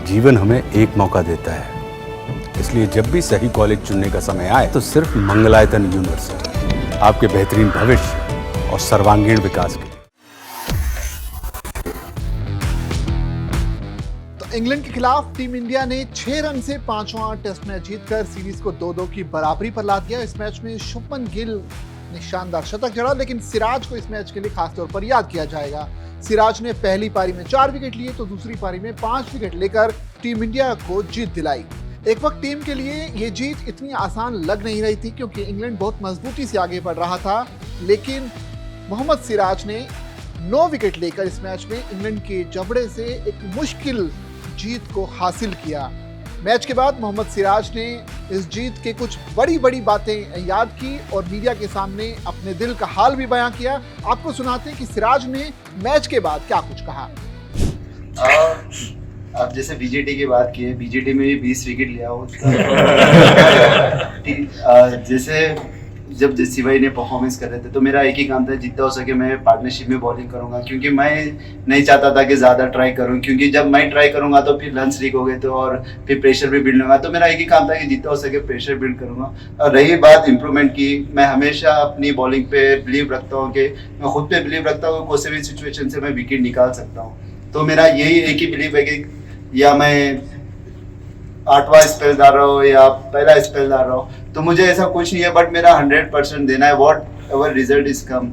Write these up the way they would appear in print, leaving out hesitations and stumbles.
जीवन हमें एक मौका देता है, इसलिए जब भी सही कॉलेज चुनने का समय आए तो सिर्फ मंगलायतन यूनिवर्सिटी आपके बेहतरीन भविष्य और सर्वांगीण विकास के लिए। तो इंग्लैंड के खिलाफ टीम इंडिया ने 6 रन से 5वां टेस्ट मैच जीतकर सीरीज को 2-2 की बराबरी पर ला दिया। इस मैच में शुभमन गिल ने शानदार शतक जड़ा, लेकिन सिराज को इस मैच के लिए खासतौर पर याद किया जाएगा। सिराज ने पहली पारी में 4 विकेट लिए तो दूसरी पारी में 5 विकेट लेकर टीम इंडिया को जीत दिलाई। एक वक्त टीम के लिए ये जीत इतनी आसान लग नहीं रही थी क्योंकि इंग्लैंड बहुत मजबूती से आगे बढ़ रहा था, लेकिन मोहम्मद सिराज ने 9 विकेट लेकर इस मैच में इंग्लैंड के जबड़े से एक मुश्किल जीत को हासिल किया। मैच के बाद मोहम्मद सिराज ने इस जीत के कुछ बड़ी बड़ी बातें याद की और मीडिया के सामने अपने दिल का हाल भी बयां किया। आपको सुनाते हैं कि सिराज ने मैच के बाद क्या कुछ कहा। आप जैसे बीजेटी की बात की है, बीजेटी में भी 20 विकेट लिया हो जैसे जब शिवाई ने परफॉर्मेंस कर रहे थे तो मेरा एक ही काम था, जितना हो सके मैं पार्टनरशिप में बॉलिंग करूंगा, क्योंकि मैं नहीं चाहता था कि ज़्यादा ट्राई करूं, क्योंकि जब मैं ट्राई करूंगा तो फिर रन लीक हो गए तो और फिर प्रेशर भी बिल्ड होगा। तो मेरा एक ही काम था कि जितना हो सके प्रेशर बिल्ड करूंगा। और रही बात इम्प्रूवमेंट की, मैं हमेशा अपनी बॉलिंग पे बिलीव रखता हूँ कि मैं खुद पे बिलीव रखता हूँ, कोई भी सिचुएशन से मैं विकेट निकाल सकता हूँ। तो मेरा यही एक ही बिलीव है कि या मैं 8वां स्पेल डाल रहा हूँ या पहला स्पेल डाल रहा हूँ, तो मुझे ऐसा कुछ नहीं है, बट मेरा 100% देना है। Whatever result is come,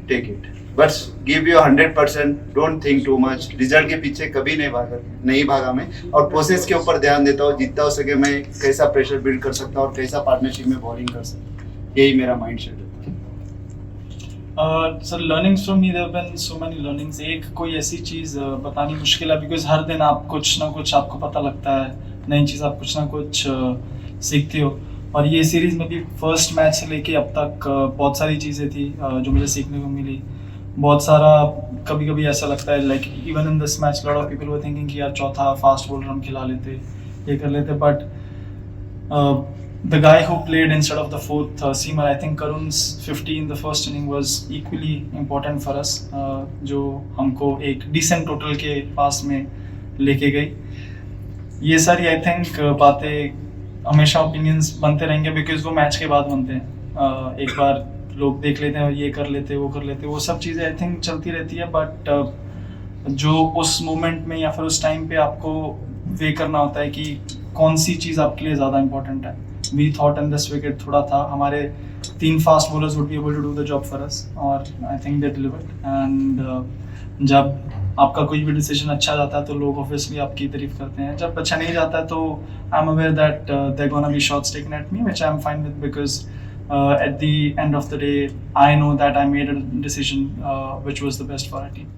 take it, बस give you 100%, don't think too much. Result के पीछे कभी नहीं भागा मैं, और प्रोसेस के ऊपर ध्यान देता हूँ। जितना हो सके मैं कैसा प्रेशर बिल्ड कर सकता हूँ और कैसा पार्टनरशिप में बॉलिंग कर सकता हूँ, यही मेरा माइंड सेट है। Sir learnings from me, there have been so many learnings. एक कोई ऐसी चीज़ बतानी मुश्किल है, बिकॉज हर दिन आप कुछ ना कुछ आपको पता लगता है, नई चीज़ आप कुछ ना कुछ सीखते हो। और ये सीरीज़ में भी फर्स्ट मैच से लेके अब तक बहुत सारी चीज़ें थी जो मुझे सीखने को मिली। बहुत सारा कभी कभी ऐसा लगता है, like even in this match lot of people were thinking कि यार चौथा फास्ट बॉलर हम खिला लेते, ये कर लेते, but the guy who played instead of the fourth seamer, I think Karun's 50 in the first inning was equally important for us, जो हमको एक decent total के पास में लेके गई। ये सारी I think बातें हमेशा opinions बनते रहेंगे, because वो मैच के बाद बनते हैं। एक बार लोग देख लेते हैं, ये कर लेते, वो कर लेते, वो सब चीज़ें I think चलती रहती है, बट जो उस मोमेंट में या फिर उस टाइम पे आपको वे करना होता है कि कौन सी चीज़ आपके लिए ज़्यादा इम्पोर्टेंट है। We thought in this wicket थोड़ा था, हमारे 3 fast bowlers would be able to do the job for us, और I think they delivered. And जब आपका कोई भी डिसीजन अच्छा जाता है तो लोग obviously आपकी तारीफ करते हैं, जब अच्छा नहीं जाता है तो I'm aware that they're gonna be shots taken at me, which I'm fine with, because at the end of the day I know that I made a decision which was the best for our team.